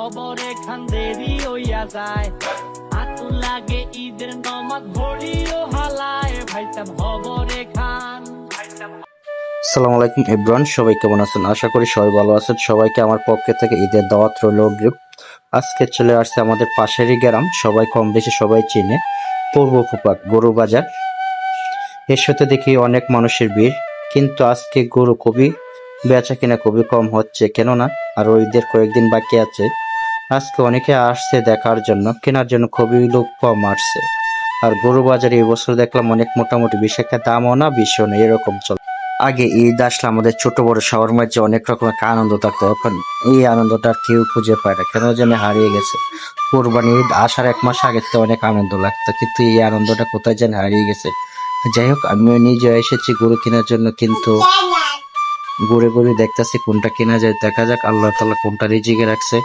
খবরে খান দেরি হইয়া যায়, হাতু লাগে ঈদের নমাজ ভরিও হালায়, ভাইসাব খবরে খান। আসসালামু আলাইকুম এভরিওয়ান, সবাই কেমন আছেন? আশা করি সবাই ভালো আছেন। সবাইকে আমার পক্ষে থেকে ঈদের দাওয়াত রইল। আজকে চলে আসছে আমাদের পাশেরই গ্রাম, সবাই কম বেশি সবাই চিনে, পূর্ব ফুপাক গরু বাজার। এর সাথে দেখি অনেক মানুষের ভিড়, কিন্তু আজকে গরু খুবই বেচা কিনা খুবই কম হচ্ছে, কেননা আরো ঈদের কয়েকদিন বাকি আছে। আজকে অনেকে আসছে দেখার জন্য, কেনার জন্য খুবই লোক কম আসছে। আর গরু বাজারে এবছর দেখলাম অনেক মোটামুটি বেশি একটা দামও না বেশিও না, এরকম চলে। আগে ঈদ আসলে আমাদের ছোট বড় সবার মাঝে অনেক রকম একটা আনন্দ থাকতো, এখন এই আনন্দটা আর কেউ খুঁজে পায় না, কেন যেন হারিয়ে গেছে। কোরবানি ঈদ আসার 1 মাস আগের থেকে অনেক আনন্দ লাগতো, কিন্তু এই আনন্দটা কোথায় যেন হারিয়ে গেছে। যাই হোক, আমিও নিজে এসেছি গরু কেনার জন্য, কিন্তু ঘুরে ঘুরে দেখতেছি কোনটা কেনা যায়। দেখা যাক আল্লাহ তাআলা কোনটা রিজিকে রাখছে।